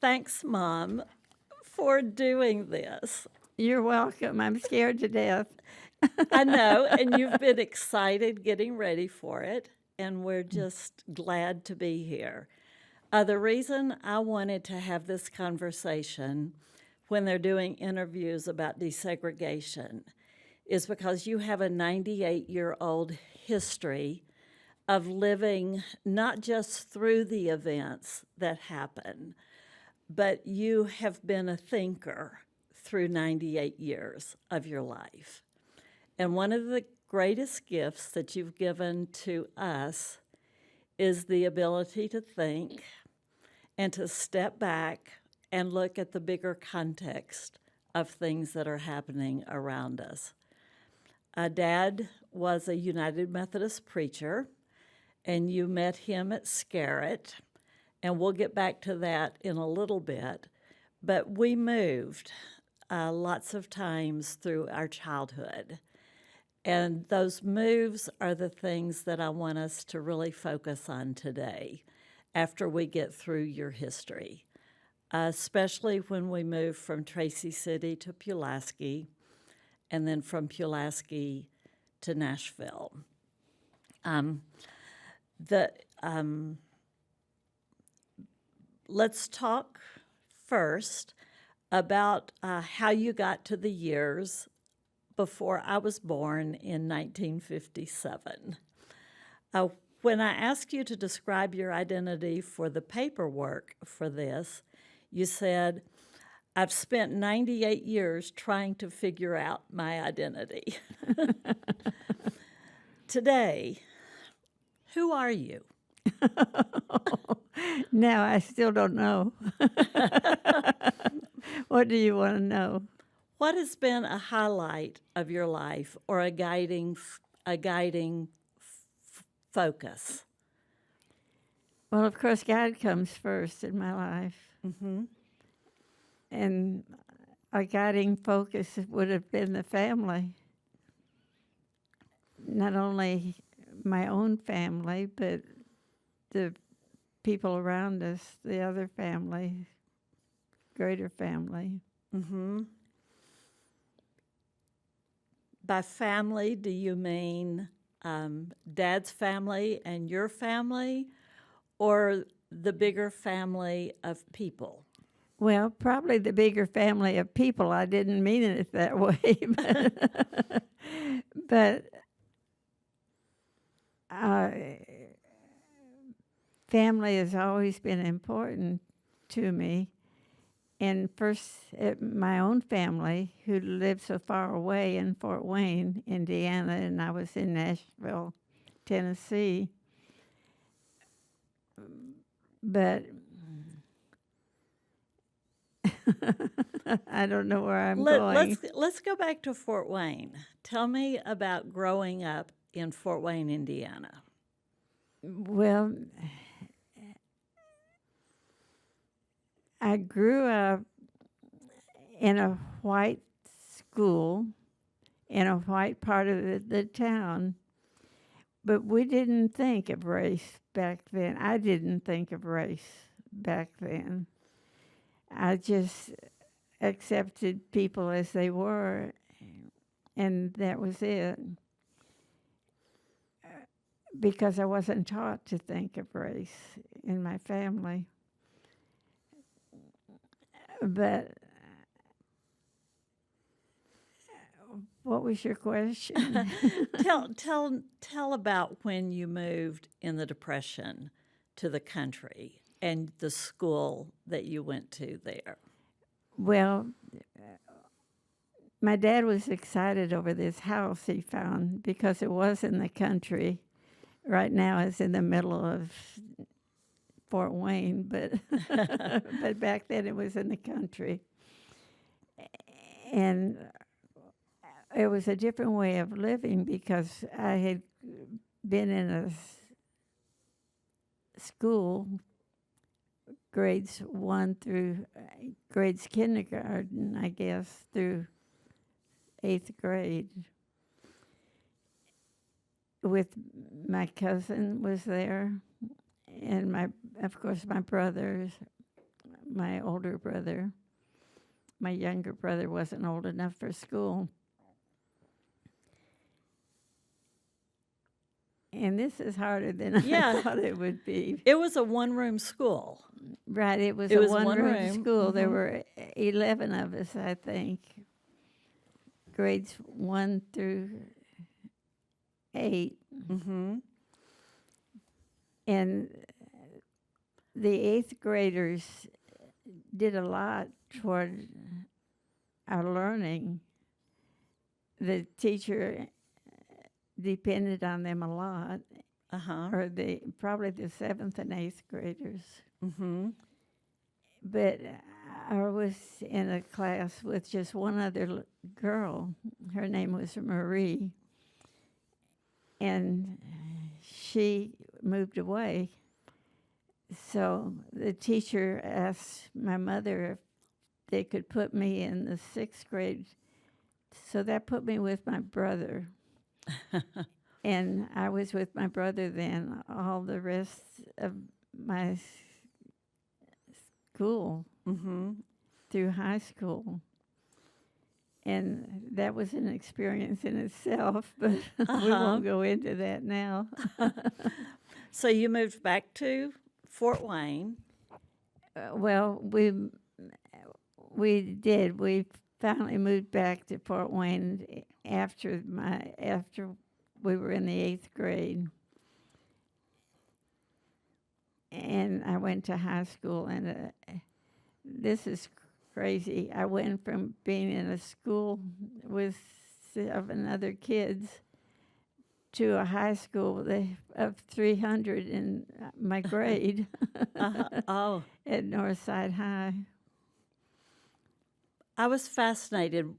Thanks, Mom, for doing this. You're welcome. I'm scared to death. I know, and you've been excited getting ready for it, and we're just glad to be here. The reason I wanted to have this conversation when they're doing interviews about desegregation is because you have a 98-year-old history of living not just through the events that happen, but you have been a thinker through 98 years of your life. And one of the greatest gifts that you've given to us is the ability to think and to step back and look at the bigger context of things that are happening around us. Dad was a United Methodist preacher, and you met him at Scarrett, and we'll get back to that in a little bit. But we moved lots of times through our childhood. And those moves are the things that I want us to really focus on today after we get through your history, especially when we move from Tracy City to Pulaski and then from Pulaski to Nashville. Let's talk first about how you got to the years before I was born in 1957. When I asked you to describe your identity for the paperwork for this, you said, I've spent 98 years trying to figure out my identity. Today, who are you? Now I still don't know. What do you want to know? What has been a highlight of your life or a guiding focus? Well, of course, God comes first in my life. Mm-hmm. And a guiding focus would have been the family. Not only my own family, but the people around us, the other family, greater family. Mm-hmm. By family, do you mean Dad's family and your family, or the bigger family of people? Well, probably the bigger family of people. I didn't mean it that way, but family has always been important to me. And first, my own family, who lived so far away in Fort Wayne, Indiana, and I was in Nashville, Tennessee. But I don't know where I'm going. Let's go back to Fort Wayne. Tell me about growing up in Fort Wayne, Indiana. Well, I grew up in a white school in a white part of the town, but we didn't think of race back then. I didn't think of race back then. I just accepted people as they were, and that was it. Because I wasn't taught to think of race in my family. But what was your question? Tell about when you moved in the Depression to the country and the school that you went to there. Well, my dad was excited over this house he found because it was in the country. Right now it's in the middle of Fort Wayne, but but back then it was in the country. And it was a different way of living because I had been in a school, grades kindergarten, I guess, through 8th grade. With my cousin was there, and of course my brothers, my older brother. My younger brother wasn't old enough for school. And this is harder than I Yeah. thought it would be. It was a one-room school. Right, it was It a was one one-room room, school. There were 11 of us, I think, grades 1 through 8. Mm-hmm. And the 8th graders did a lot toward our learning. The teacher depended on them a lot, Uh-huh. or probably the 7th and 8th graders. Mm-hmm. But I was in a class with just one other girl. Her name was Marie. And she moved away. So the teacher asked my mother if they could put me in the 6th grade. So that put me with my brother. And I was with my brother then all the rest of my school Mm-hmm. through high school. And that was an experience in itself, but we won't go into that now. So you moved back to Fort Wayne. Well, we did. We finally moved back to Fort Wayne after we were in the 8th grade. And I went to high school, and this is crazy. I went from being in a school with 7 other kids to a high school of 300 in my grade Oh, at Northside High. I was fascinated.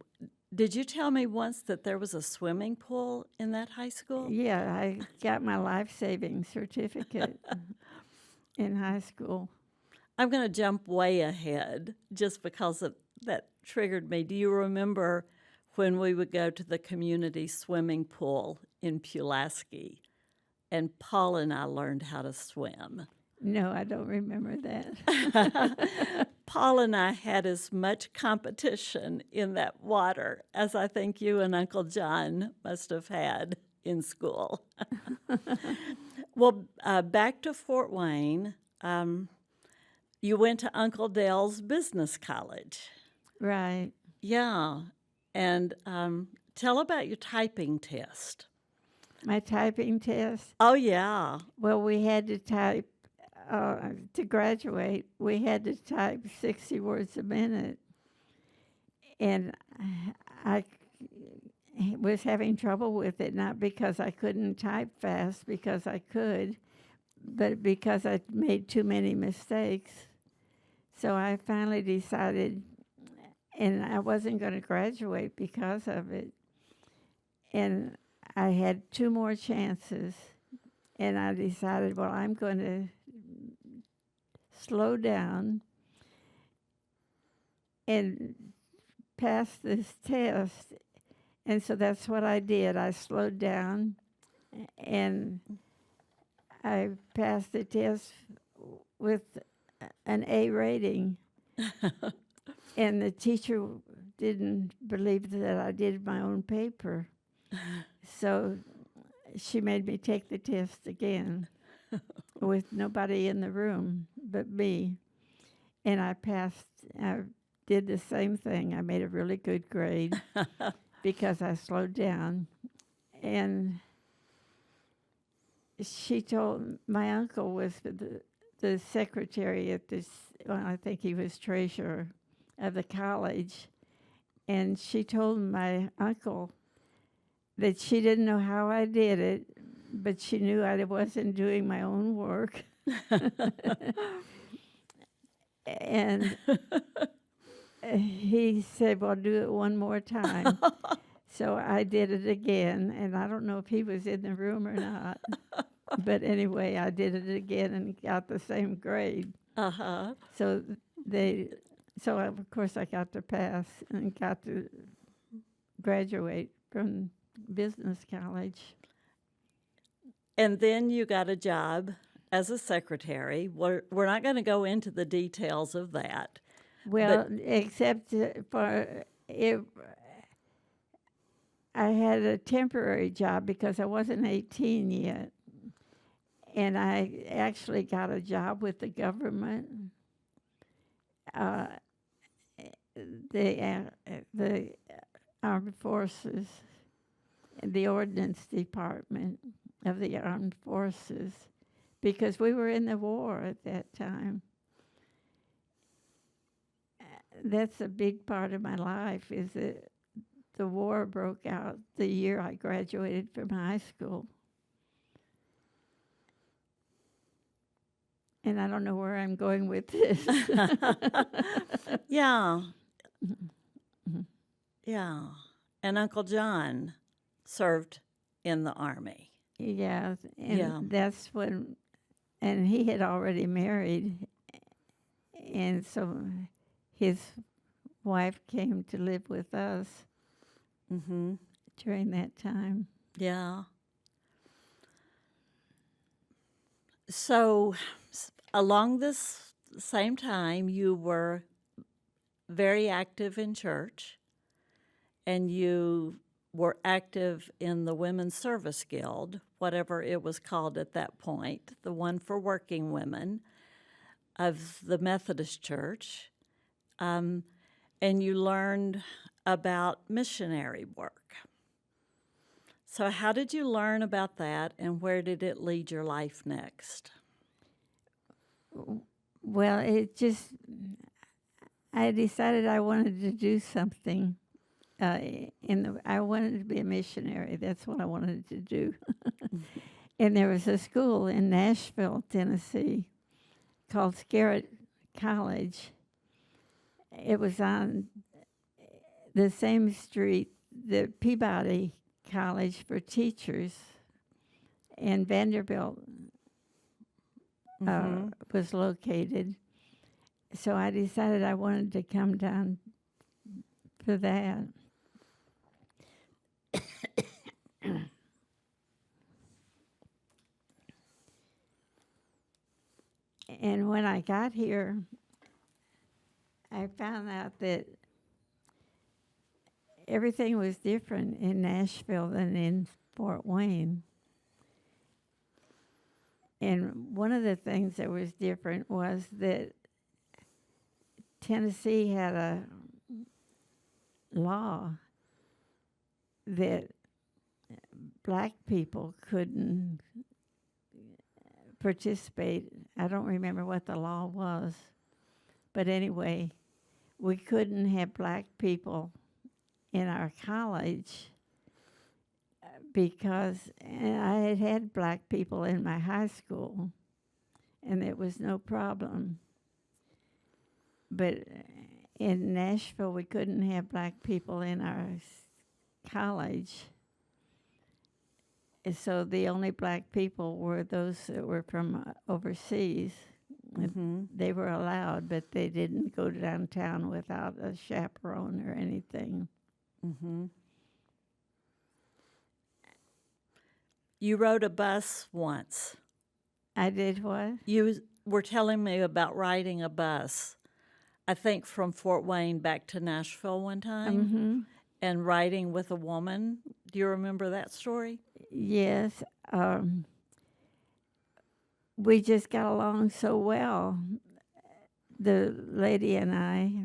Did you tell me once that there was a swimming pool in that high school? Yeah, I got my life-saving certificate in high school. I'm going to jump way ahead just because that triggered me. Do you remember when we would go to the community swimming pool in Pulaski and Paul and I learned how to swim? No, I don't remember that. Paul and I had as much competition in that water as I think you and Uncle John must have had in school. Well, back to Fort Wayne. You went to Uncle Dale's Business College. Right. Yeah. And tell about your typing test. My typing test? Oh, yeah. Well, we had to type, to graduate, we had to type 60 words a minute. And I was having trouble with it, not because I couldn't type fast, because I could, but because I made too many mistakes. So I finally decided, and I wasn't going to graduate because of it. And I had 2 more chances, and I decided, well, I'm going to slow down and pass this test. And so that's what I did. I slowed down, and I passed the test with an A rating. And the teacher didn't believe that I did my own paper. So she made me take the test again with nobody in the room but me. And I passed. I did the same thing. I made a really good grade because I slowed down. And she told, my uncle was the secretary at this, well, I think he was treasurer of the college. And she told my uncle that she didn't know how I did it, but she knew I wasn't doing my own work. And he said, well, do it one more time. So I did it again, and I don't know if he was in the room or not. But anyway, I did it again and got the same grade. Uh-huh. So of course I got to pass and got to graduate from business college. And then you got a job as a secretary. We're not going to go into the details of that. Well, except for it, I had a temporary job because I wasn't 18 yet. And I actually got a job with the government. Uh, the armed forces, the ordnance department of the armed forces, because we were in the war at that time. That's a big part of my life, is that the war broke out the year I graduated from high school. And I don't know where I'm going with this. Yeah. Yeah. And Uncle John served in the Army. Yeah, and Yeah. that's when, and he had already married, and so his wife came to live with us Mm-hmm. during that time. Yeah. So, along this same time, you were very active in church, and you were active in the Women's Service Guild, whatever it was called at that point, the one for working women of the Methodist Church. And you learned about missionary work. So, how did you learn about that, and where did it lead your life next? Well, I decided I wanted to do something. I wanted to be a missionary. That's what I wanted to do. And there was a school in Nashville, Tennessee, called Scarrett College. It was on the same street that Peabody College for Teachers and Vanderbilt was located. So I decided I wanted to come down for that. And when I got here, I found out that everything was different in Nashville than in Fort Wayne. And one of the things that was different was that Tennessee had a law that black people couldn't participate. I don't remember what the law was. But anyway, we couldn't have black people in our college because I had had black people in my high school, and it was no problem. But in Nashville, we couldn't have black people in our college. And so the only black people were those that were from overseas. Mm-hmm. They were allowed, but they didn't go downtown without a chaperone or anything. Mm-hmm. You rode a bus once. I did what? You were telling me about riding a bus, I think from Fort Wayne back to Nashville one time, and riding with a woman. Do you remember that story? Yes. We just got along so well, the lady and I.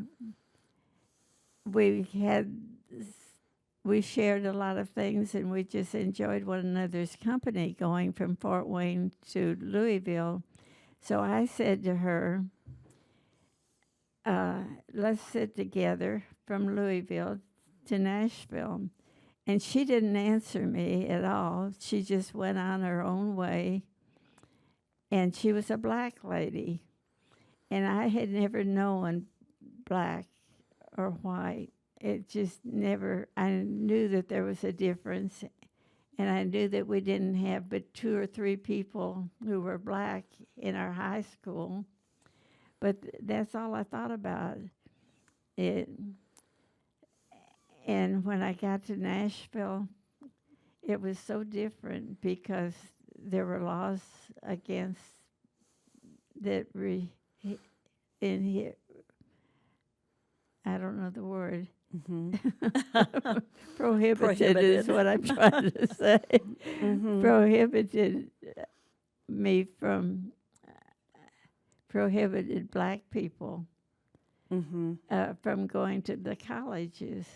We shared a lot of things, and we just enjoyed one another's company going from Fort Wayne to Louisville. So I said to her, let's sit together from Louisville to Nashville. And she didn't answer me at all. She just went on her own way. And she was a black lady. And I had never known black or white. It just never, I knew that there was a difference. And I knew that we didn't have but 2 or 3 people who were black in our high school. But that's all I thought about it. And when I got to Nashville, it was so different because there were laws against that in here, I don't know the word. Prohibited is Prohibited. what I'm trying to say. Prohibited me from prohibited black people from going to the colleges.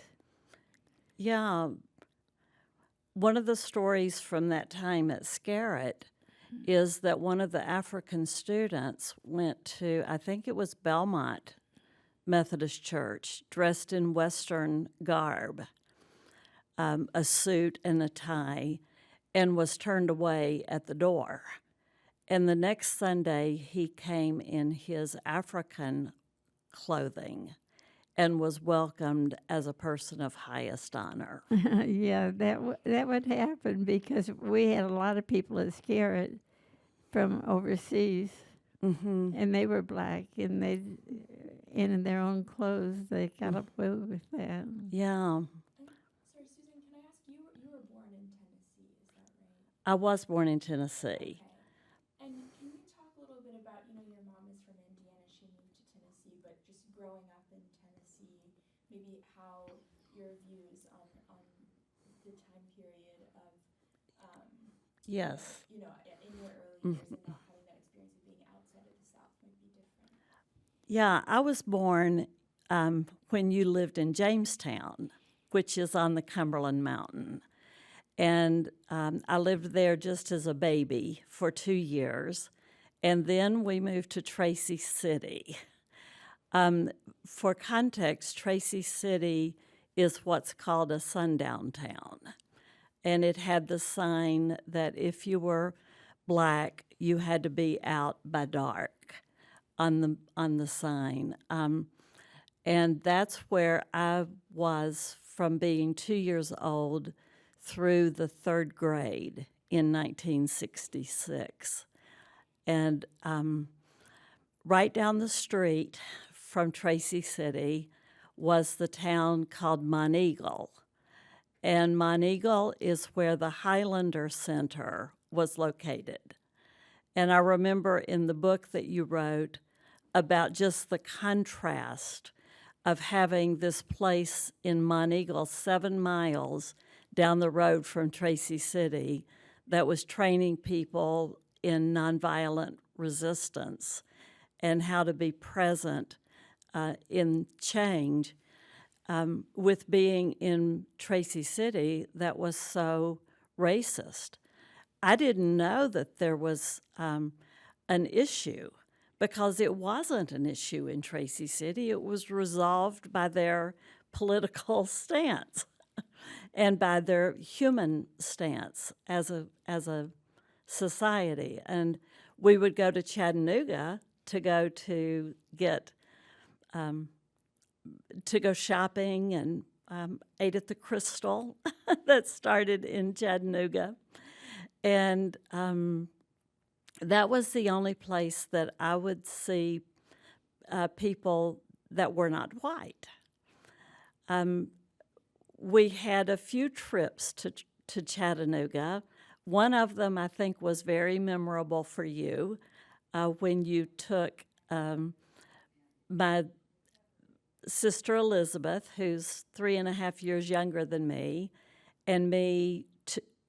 Yeah. One of the stories from that time at Scarrett is that one of the African students went to, I think it was Belmont Methodist Church, dressed in Western garb, a suit and a tie, and was turned away at the door. And the next Sunday, he came in his African clothing and was welcomed as a person of highest honor. Yeah, that would happen because we had a lot of people at Scarrett from overseas, and they were black, and they in their own clothes. They got away with that. Yeah. Sorry, Susan, can I ask, you were born in Tennessee, is that right? I was born in Tennessee. Okay. And can you talk a little bit about, your mom is from Indiana, she moved to Tennessee, but just growing up in Tennessee, maybe how your views on the time period of, Yes. in your early years and not having that experience of being outside of the South might be different. Yeah, I was born when you lived in Jamestown, which is on the Cumberland Mountain. And I lived there just as a baby for 2 years. And then we moved to Tracy City. For context, Tracy City is what's called a sundown town. And it had the sign that if you were black, you had to be out by dark on the sign. And that's where I was from being 2 years old through the 3rd grade in 1966. And right down the street from Tracy City was the town called Monteagle. And Monteagle is where the Highlander Center was located. And I remember in the book that you wrote about just the contrast of having this place in Monteagle 7 miles down the road from Tracy City that was training people in nonviolent resistance and how to be present in change, with being in Tracy City that was so racist. I didn't know that there was an issue because it wasn't an issue in Tracy City. It was resolved by their political stance and by their human stance as a society. And we would go to Chattanooga to go shopping and ate at the Crystal that started in Chattanooga. And that was the only place that I would see people that were not white. We had a few trips to Chattanooga. One of them, I think, was very memorable for you when you took my sister Elizabeth, who's 3.5 years younger than me, and me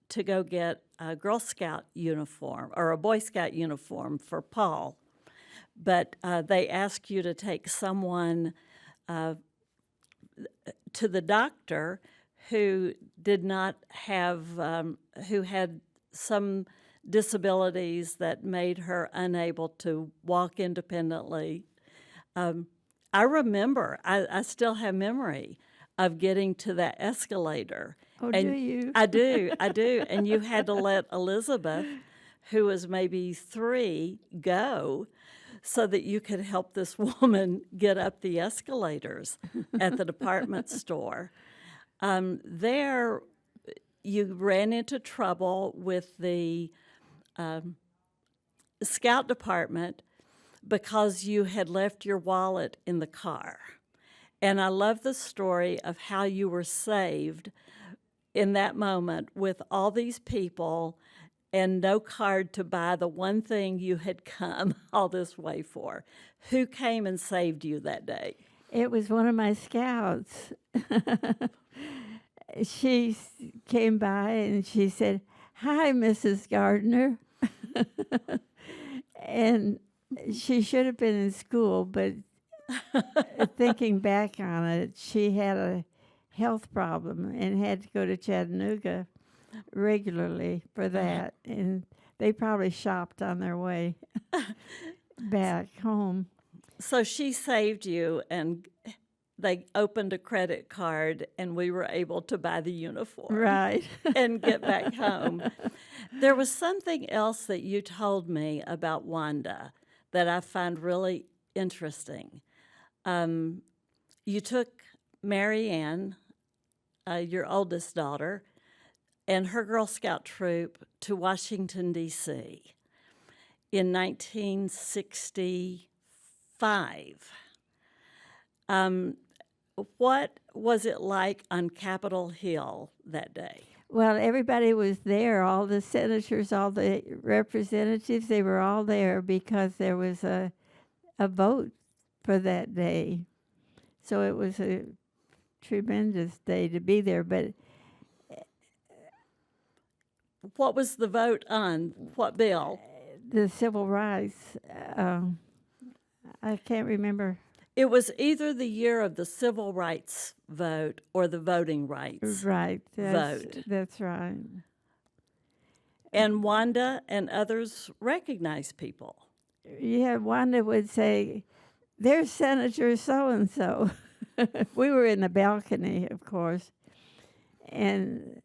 to go get a Girl Scout uniform or a Boy Scout uniform for Paul. But they asked you to take someone to the doctor who did not have, who had some disabilities that made her unable to walk independently. I remember, I still have memory of getting to that escalator. Oh, and do you? I do. And you had to let Elizabeth, who was maybe 3, go so that you could help this woman get up the escalators at the department store. There, you ran into trouble with the Scout department because you had left your wallet in the car. And I love the story of how you were saved in that moment with all these people and no card to buy the one thing you had come all this way for. Who came and saved you that day? It was one of my scouts. She came by and she said, "Hi, Mrs. Gardner." And she should have been in school, but thinking back on it, she had a health problem and had to go to Chattanooga regularly for that. And they probably shopped on their way back home. So she saved you, and they opened a credit card, and we were able to buy the uniform. Right. And get back home. There was something else that you told me about Wanda that I find really interesting. You took Mary Ann, your oldest daughter, and her Girl Scout troop to Washington, D.C. in 1965. What was it like on Capitol Hill that day? Well, everybody was there, all the senators, all the representatives, they were all there because there was a vote for that day. So it was a tremendous day to be there. But What was the vote on? What bill? the civil rights, I can't remember. It was either the year of the civil rights vote or the voting rights. Right. Vote. That's right. And Wanda and others recognized people. Yeah, Wanda would say, "There's Senator so-and-so." We were in the balcony, of course, and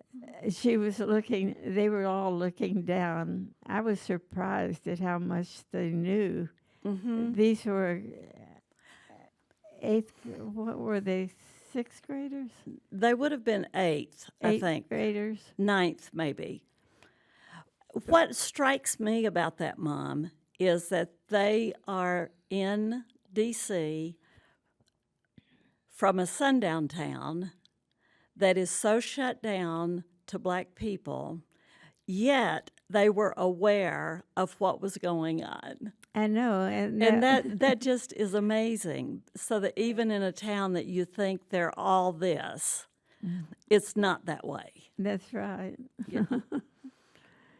she was looking, they were all looking down. I was surprised at how much they knew. Mm-hmm. These were what were they, sixth graders? They would have been eighth, I Eighth think. graders. Ninth, maybe. What strikes me about that, Mom, is that they are in D.C. from a sundown town that is so shut down to black people, yet they were aware of what was going on. I know. And that just is amazing. So that even in a town that you think they're all this, it's not that way. That's right. Yeah.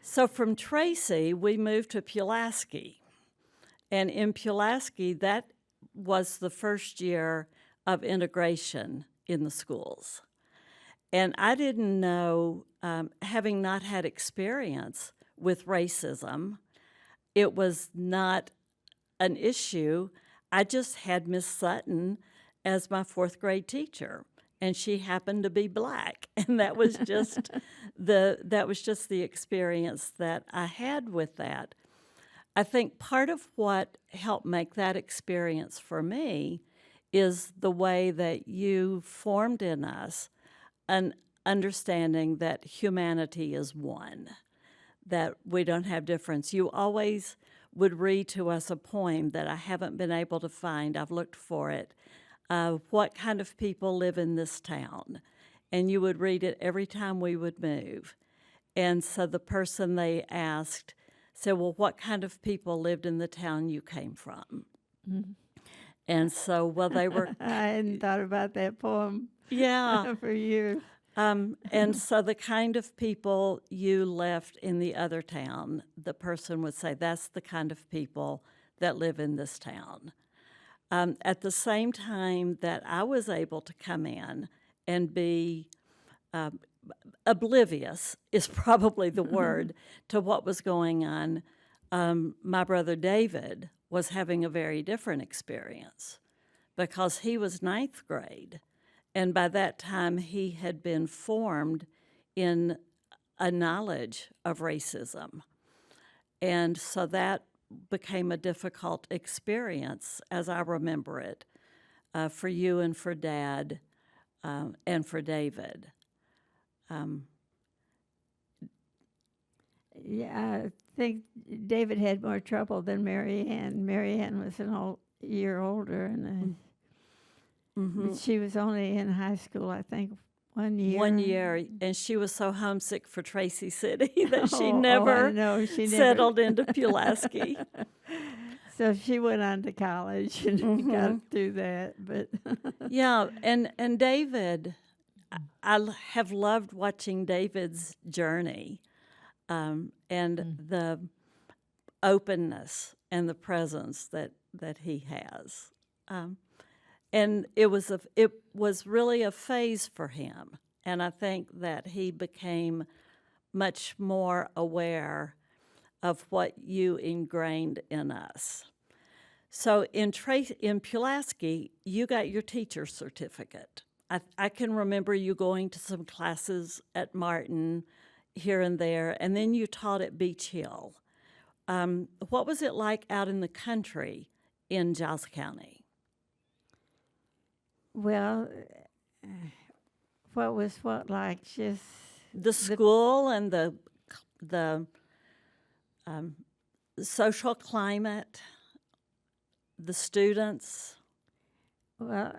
So from Tracy, we moved to Pulaski. And in Pulaski, that was the first year of integration in the schools. And I didn't know, having not had experience with racism, it was not an issue. I just had Miss Sutton as my fourth grade teacher, and she happened to be black, and that was just the experience that I had with that. I think part of what helped make that experience for me is the way that you formed in us an understanding that humanity is one, that we don't have difference. You always would read to us a poem that I haven't been able to find. I've looked for it. What kind of people live in this town? And you would read it every time we would move. And so the person they asked said, "Well, what kind of people lived in the town you came from?" Mm-hmm. And so, well, they were... I hadn't thought about that poem Yeah. for years. And so the kind of people you left in the other town, the person would say, "That's the kind of people that live in this town." At the same time that I was able to come in and be oblivious is probably the word to what was going on, my brother David was having a very different experience because he was ninth grade. And by that time, he had been formed in a knowledge of racism. And so that became a difficult experience, as I remember it, for you and for Dad and for David. Yeah, I think David had more trouble than Mary Ann. Mary Ann was an year older, and but she was only in high school, I think, 1 year. 1 year, and she was so homesick for Tracy City that she I never know. She never. settled into Pulaski. So she went on to college and got through that. But Yeah, and David, I have loved watching David's journey, and the openness and the presence that he has. And it was really a phase for him, and I think that he became much more aware of what you ingrained in us. So in Pulaski, you got your teacher's certificate. I can remember you going to some classes at Martin here and there, and then you taught at Beach Hill. What was it like out in the country in Giles County? well, what like? Just The school and the social climate, the students. well,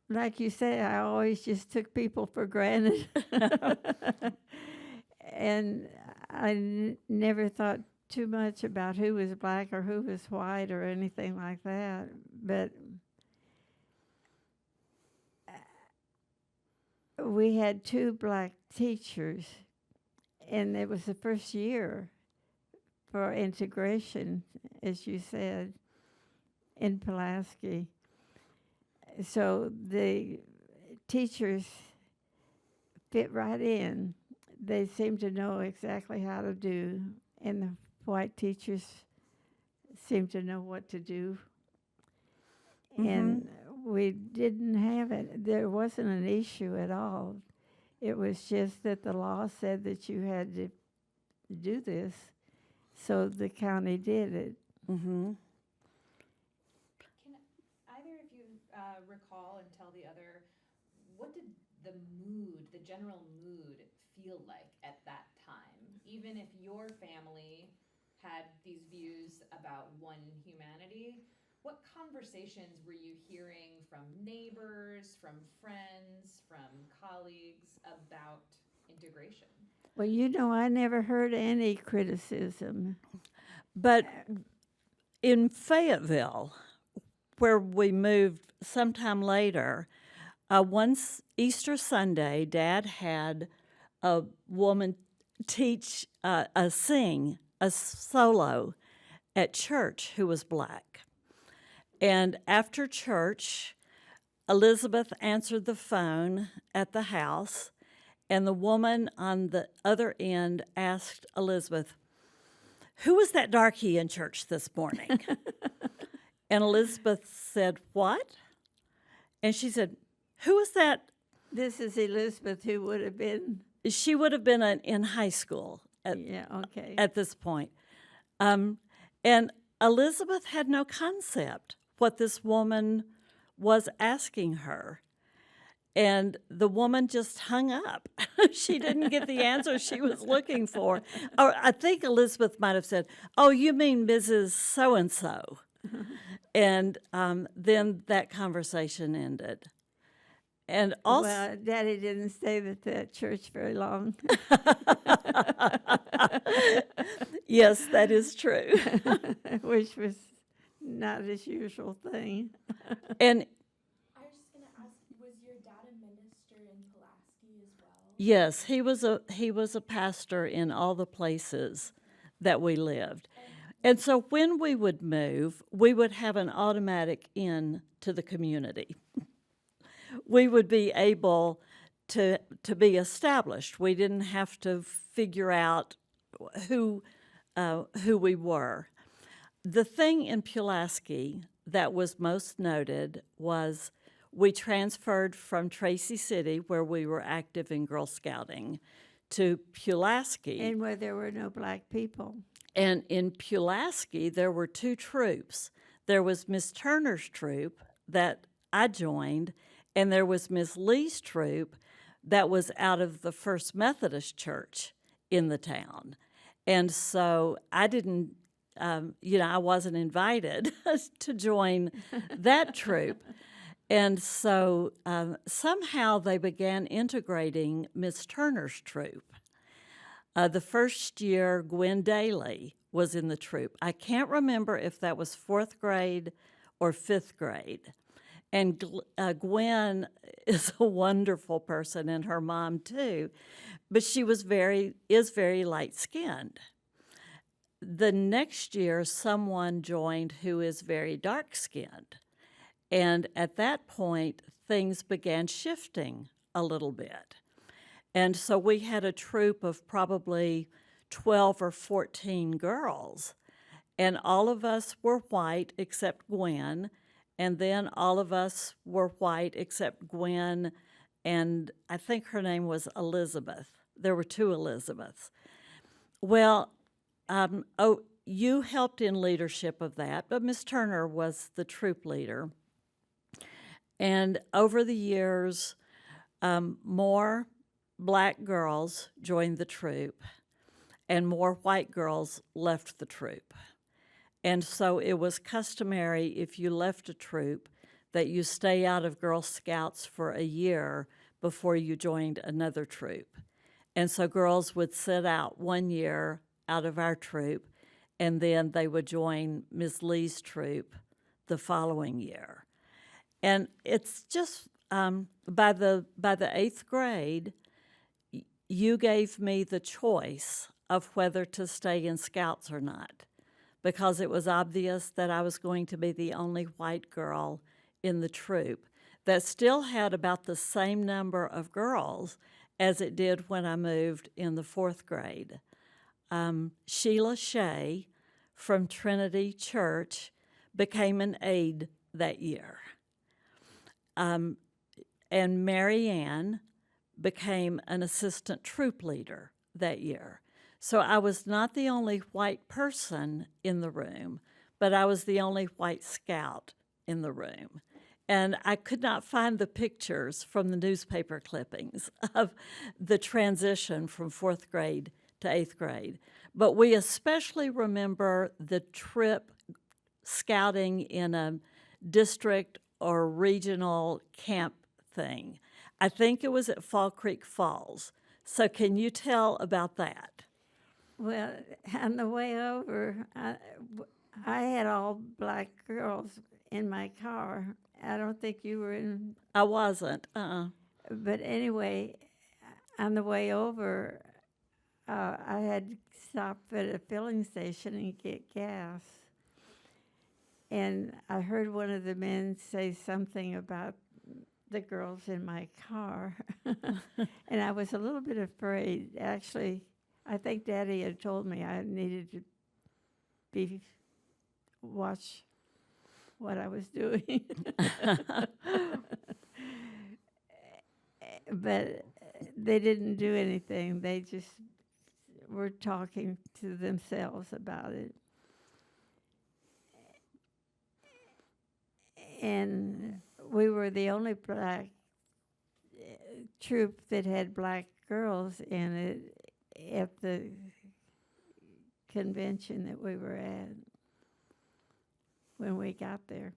like you say, I always just took people for granted, and I never thought too much about who was black or who was white or anything like that. But we had 2 black teachers, and it was the first year for integration, as you said, in Pulaski. So the teachers fit right in. They seemed to know exactly how to do, and the white teachers seemed to know what to do. And we didn't have it. There wasn't an issue at all. It was just that the law said that you had to do this, so the county did it. Mm-hmm. Can either of you recall and tell the other, what did the general mood feel like at that time? Even if your family had these views about one humanity, what conversations were you hearing from neighbors, from friends, from colleagues about integration? Well, I never heard any criticism. But in Fayetteville, where we moved sometime later, once Easter Sunday, Dad had a woman sing a solo at church who was black. And after church, Elizabeth answered the phone at the house, and the woman on the other end asked Elizabeth, "Who was that darky in church this morning?" And Elizabeth said, "What?" And she said, "Who was that?" This is Elizabeth, who would have been. She would have been in high school at this point. And Elizabeth had no concept what this woman was asking her. And the woman just hung up. She didn't get the answer she was looking for. Or I think Elizabeth might have said, "Oh, you mean Mrs. So-and-so." And then that conversation ended. And also, Well, Daddy didn't stay at that church very long. yes, that is true. Which was not his usual thing. And I was just gonna ask, was your dad a minister in Pulaski as well? yes, he was a pastor in all the places that we lived. And so when we would move, we would have an automatic in to the community. We would be able to be established. We didn't have to figure out who we were. The thing in Pulaski that was most noted was we transferred from Tracy City, where we were active in Girl Scouting, to Pulaski. And where there were no black people. And in Pulaski, there were 2 troops. There was Miss Turner's troop that I joined, and there was Miss Lee's troop that was out of the First Methodist Church in the town. And so I didn't, I wasn't invited to join that troop. And so somehow they began integrating Miss Turner's troupe. The first year, Gwen Daly was in the troupe. I can't remember if that was fourth grade or fifth grade. And Gwen is a wonderful person, and her mom too, but she is very light-skinned. The next year, someone joined who is very dark-skinned. And at that point, things began shifting a little bit. And so we had a troop of probably 12 or 14 girls, and all of us were white except Gwen, and then all of us were white except Gwen, and I think her name was Elizabeth. There were two Elizabeths. Well, you helped in leadership of that, but Miss Turner was the troop leader. And over the years, more black girls joined the troop, and more white girls left the troop. And so it was customary, if you left a troop, that you stay out of Girl Scouts for a year before you joined another troop. And so girls would sit out 1 year out of our troop, and then they would join Ms. Lee's troop the following year. And it's just by the 8th grade, you gave me the choice of whether to stay in Scouts or not, because it was obvious that I was going to be the only white girl in the troop that still had about the same number of girls as it did when I moved in the 4th grade. Sheila Shea from Trinity Church became an aide that year. And Mary Ann became an assistant troop leader that year. So I was not the only white person in the room, but I was the only white scout in the room. And I could not find the pictures from the newspaper clippings of the transition from 4th grade to 8th grade. But we especially remember the trip scouting in a district or regional camp thing. I think it was at Fall Creek Falls. So can you tell about that? Well, on the way over, I had all black girls in my car. I don't think you were in. I wasn't. But anyway, on the way over, I had to stop at a filling station and get gas. And I heard one of the men say something about the girls in my car. And I was a little bit afraid. Actually, I think Daddy had told me I needed to watch what I was doing. But they didn't do anything. They just were talking to themselves about it. And we were the only black troop that had black girls in it at the convention that we were at when we got there.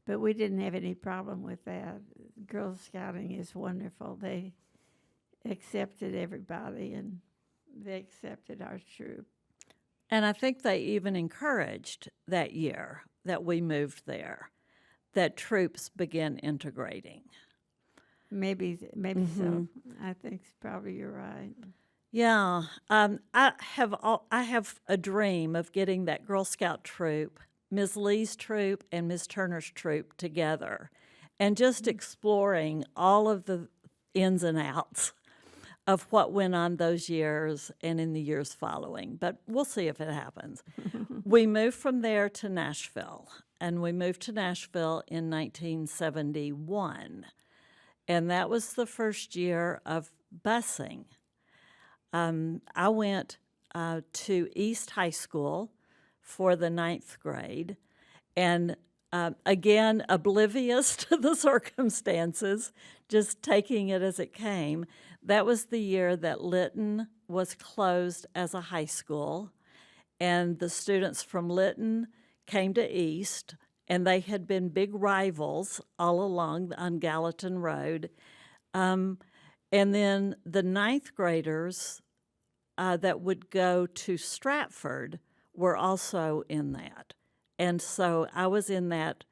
But we didn't have any problem with that. Girl Scouting is wonderful. They accepted everybody, and they accepted our troop. And I think they even encouraged that year that we moved there, that troops began integrating. Maybe so. I think probably you're right. Yeah, I have a dream of getting that Girl Scout troop, Ms. Lee's troop and Ms. Turner's troop together, and just exploring all of the ins and outs of what went on those years and in the years following. But we'll see if it happens. We moved from there to Nashville, and we moved to Nashville in 1971. And that was the first year of busing. I went to East High School for the 9th grade, and again, oblivious to the circumstances, just taking it as it came. That was the year that Lytton was closed as a high school, and the students from Lytton came to East, and they had been big rivals all along on Gallatin Road. And then the ninth graders that would go to Stratford were also in that. And so I was in that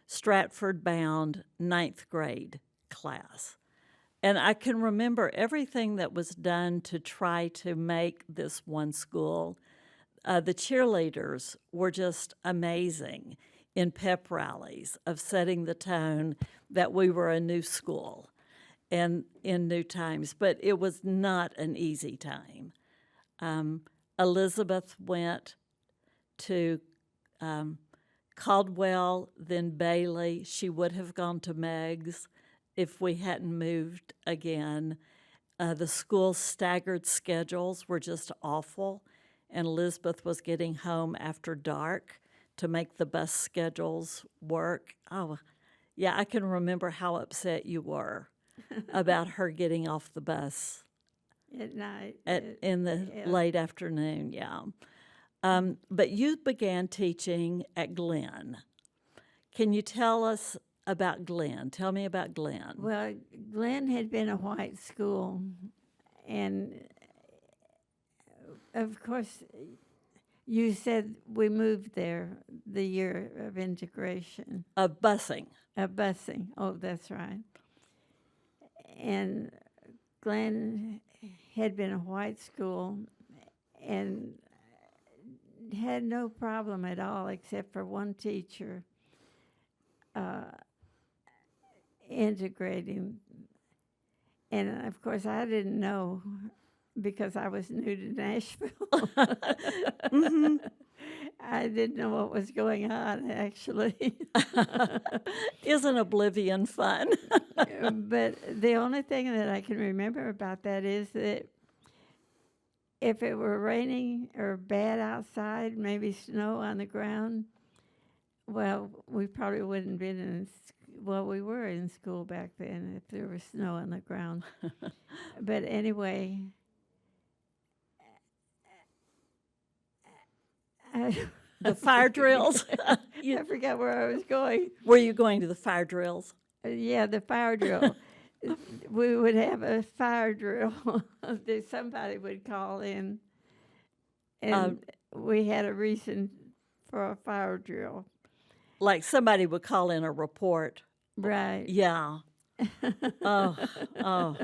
Stratford-bound ninth grade class. And I can remember everything that was done to try to make this one school. The cheerleaders were just amazing in pep rallies of setting the tone that we were a new school and in new times. But it was not an easy time. Elizabeth went to Caldwell, then Bailey. She would have gone to Meg's if we hadn't moved again. The school's staggered schedules were just awful, and Elizabeth was getting home after dark to make the bus schedules work. Oh, yeah, I can remember how upset you were about her getting off the bus At night. in the late afternoon, yeah. But you began teaching at Glenn. Can you tell us about Glenn? Tell me about Glenn. Well, Glenn had been a white school, and of course, you said we moved there the year of integration. Busing. Busing. Oh, that's right. And Glenn had been a white school and had no problem at all except for one teacher integrating. And of course, I didn't know because I was new to Nashville. Mm-hmm. I didn't know what was going on, actually. Isn't oblivion fun? But the only thing that I can remember about that is that if it were raining or bad outside, maybe snow on the ground, well, we probably wouldn't have been in, well, we were in school back then if there was snow on the ground. But anyway, The fire drills? I forgot where I was going. Were you going to the fire drills? Yeah, the fire drill. We would have a fire drill that somebody would call in, and we had a reason for a fire drill. Like somebody would call in a report. Right. Yeah. Oh.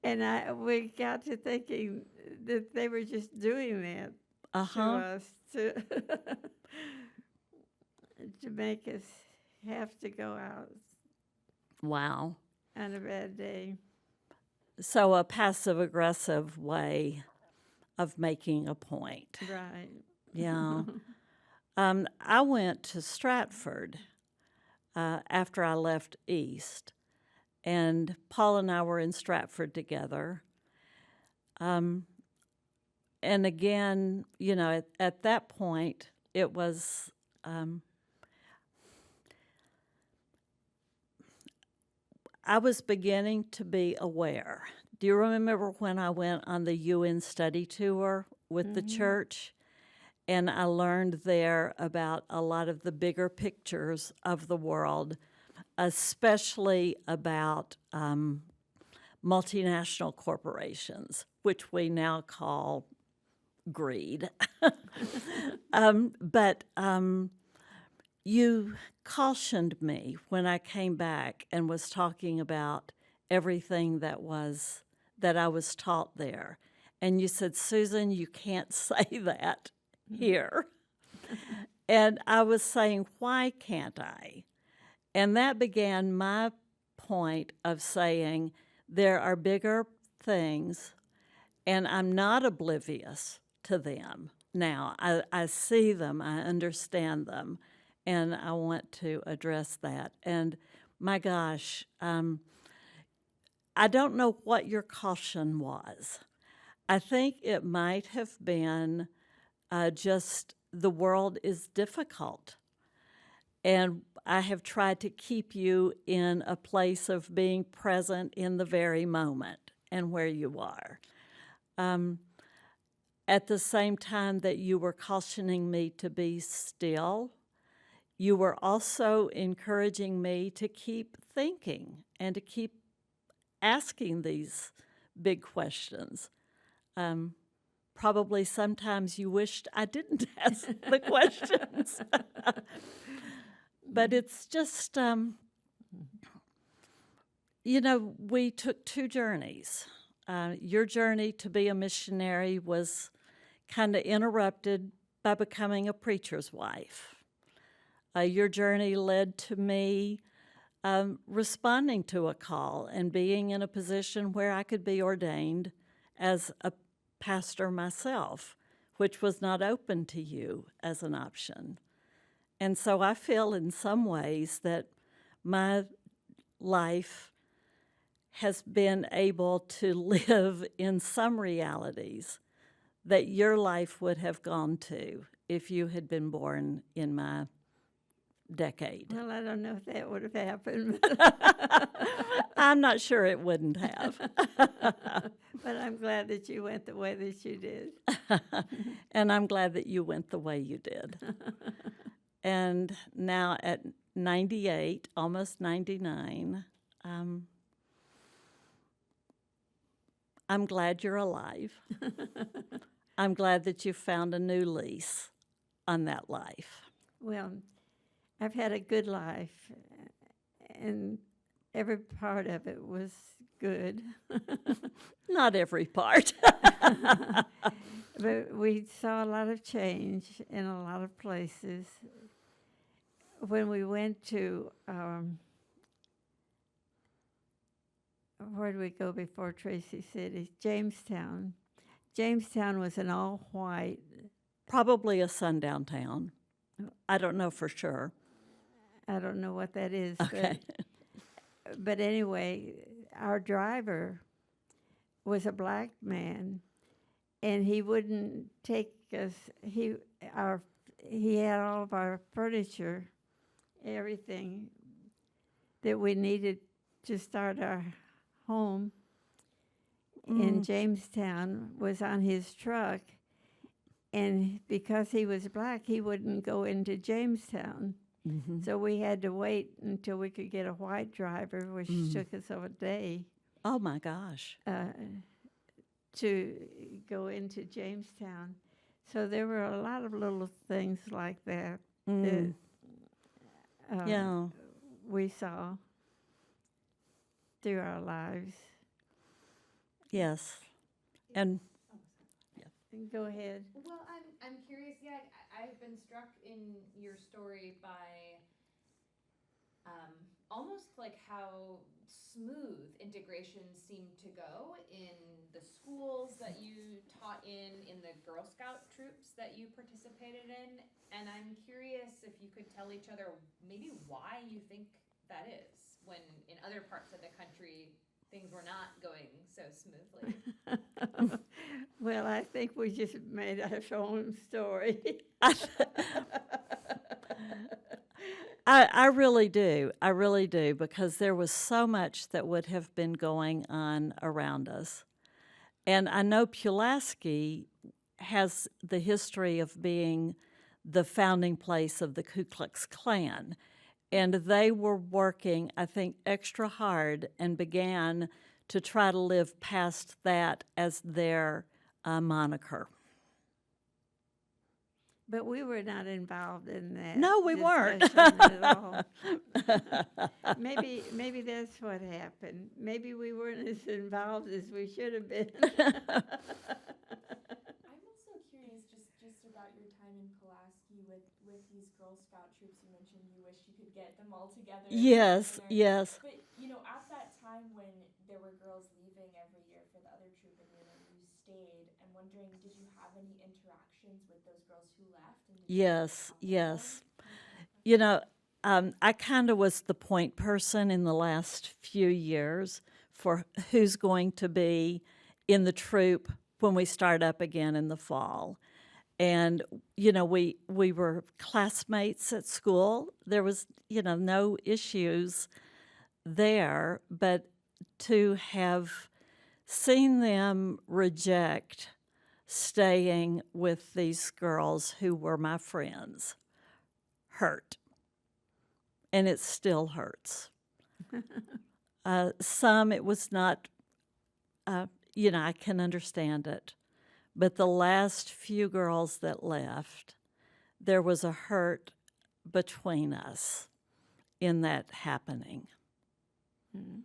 And we got to thinking that they were just doing that to us to to make us have to go out Wow. on a bad day. So a passive-aggressive way of making a point. Right. Yeah. I went to Stratford after I left East, and Paul and I were in Stratford together. And again, you know, at that point, it was I was beginning to be aware. Do you remember when I went on the UN study tour with the church? And I learned there about a lot of the bigger pictures of the world, especially about multinational corporations, which we now call greed. But you cautioned me when I came back and was talking about everything that I was taught there. And you said, Susan, you can't say that here. And I was saying, why can't I? And that began my point of saying there are bigger things, and I'm not oblivious to them now. I see them, I understand them, and I want to address that. And my gosh, I don't know what your caution was. I think it might have been just the world is difficult. And I have tried to keep you in a place of being present in the very moment and where you are. At the same time that you were cautioning me to be still, you were also encouraging me to keep thinking and to keep asking these big questions. Probably sometimes you wished I didn't ask the questions. But it's just, we took two journeys. Your journey to be a missionary was kind of interrupted by becoming a preacher's wife. Your journey led to me responding to a call and being in a position where I could be ordained as a pastor myself, which was not open to you as an option. And so I feel in some ways that my life has been able to live in some realities that your life would have gone to if you had been born in my decade. Well, I don't know if that would have happened, I'm not sure it wouldn't have. but I'm glad that you went the way that you did. And I'm glad that you went the way you did. And now at 98, almost 99, I'm glad you're alive. I'm glad that you found a new lease on that life. Well, I've had a good life, and every part of it was good. Not every part. But we saw a lot of change in a lot of places. When we went to, where did we go before Tracy City? Jamestown. Jamestown was an all-white. Probably a sundown town. I don't know for sure. I don't know what that is. Okay. But anyway, our driver was a black man, and he wouldn't take us. He had all of our furniture, everything that we needed to start our home in Jamestown was on his truck. And because he was black, he wouldn't go into Jamestown. Mm-hmm. So we had to wait until we could get a white driver, which took us a day Oh my gosh. to go into Jamestown. So there were a lot of little things like that that Yeah. we saw through our lives. Yes. And Go ahead. Well, I'm curious. Yeah, I've been struck in your story by almost like how smooth integration seemed to go in the schools that you taught in the Girl Scout troops that you participated in, and I'm curious if you could tell each other maybe why you think that is, when in other parts of the country things were not going so smoothly. Well, I think we just made our own story. I really do. I really do, because there was so much that would have been going on around us. And I know Pulaski has the history of being the founding place of the Ku Klux Klan. And they were working, I think, extra hard and began to try to live past that as their moniker. But we were not involved in that. No, we weren't. discussion at all. Maybe that's what happened. Maybe we weren't as involved as we should have been. I'm also curious just about your time in Pulaski with these Girl Scout troops. You mentioned you wish you could get them all together. Yes, yes. But, at that time when there were girls leaving every year for the other troop and you stayed, I'm wondering, did you have any interactions with those girls who left? And did you Yes, talk with yes. them? I kind of was the point person in the last few years for who's going to be in the troop when we start up again in the fall. And, we were classmates at school. There was, no issues there, but to have seen them reject staying with these girls who were my friends hurt. and it still hurts. Some it was not, I can understand it. But the last few girls that left, there was a hurt between us in that happening. Mm.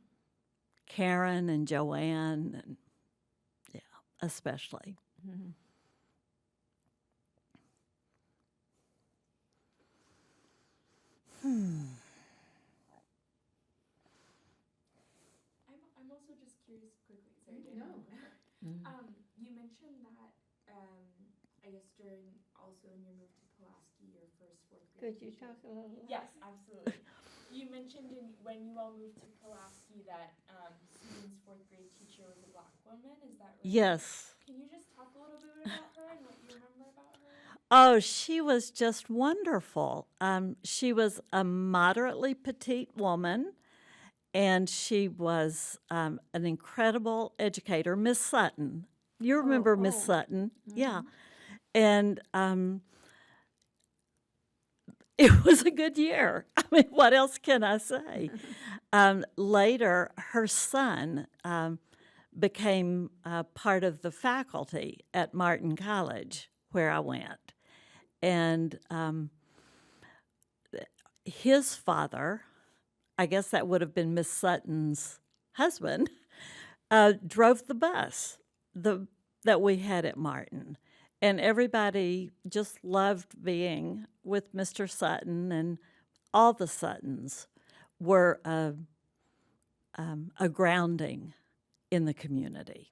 Karen and Joanne, and especially. Mhm. I'm also just curious quickly, sorry, Dana. No. You mentioned that, I guess during, also in your move to Pulaski, your first fourth grade Could you teacher- talk a little louder? Yes, absolutely. You mentioned when you all moved to Pulaski that Susan's fourth grade teacher was a Black woman, is that right? Yes. Can you just talk a little bit about her and what you remember about her? Oh, she was just wonderful. She was a moderately petite woman, and she was an incredible educator. Miss Sutton. You remember Miss oh. Sutton? Yeah. And it was a good year. I mean, what else can I say? Later, her son became part of the faculty at Martin College, where I went. And his father, I guess that would have been Miss Sutton's husband, drove the bus that we had at Martin. And everybody just loved being with Mr. Sutton, and all the Suttons were a grounding in the community.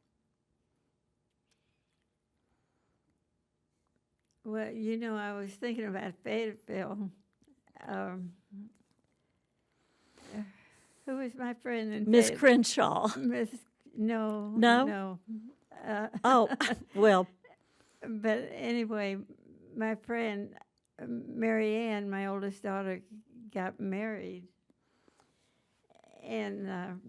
Well, I was thinking about Fayetteville. Who was my friend in Miss Fayetteville? Crenshaw. No. No? No. Oh, well, But anyway, my friend Mary Ann, my oldest daughter, got married, and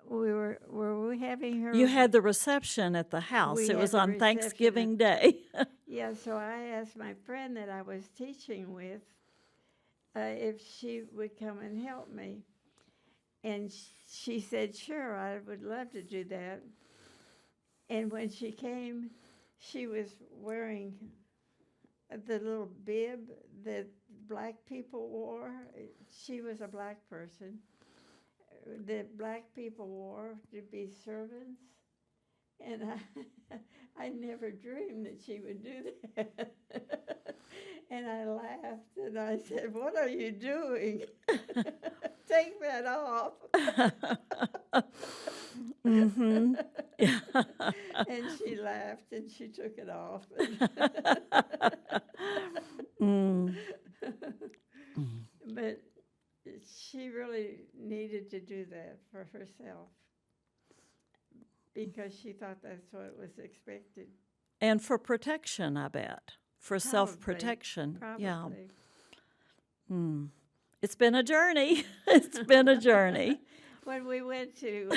were we having her? you had the reception at the house. We It was had the on reception Thanksgiving Day. Yeah, so I asked my friend that I was teaching with if she would come and help me, and she said, "Sure, I would love to do that." And when she came, she was wearing the little bib that black people wore. She was a black person that black people wore to be servants. And I never dreamed that she would do that. And I laughed and I said, "What are you doing? Take that off." Mm-hmm. Yeah. And she laughed and she took it off. Mm. But she really needed to do that for herself because she thought that's what was expected. And for protection, I bet. For Probably, self-protection. Probably. Yeah. It's been a journey. It's been a journey. When we went to,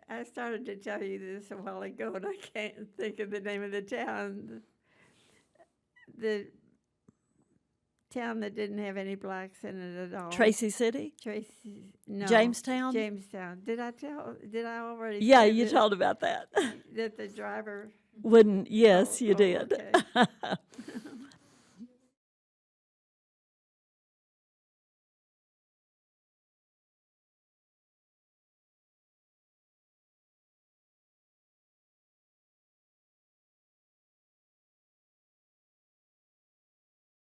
I started to tell you this a while ago, and I can't think of the name of the town. The town that didn't have any blacks in it at all. Tracy City? No. Jamestown? Jamestown. Did I already Yeah, say you that- told about that. that the driver? Yes, Oh, you oh, did. okay.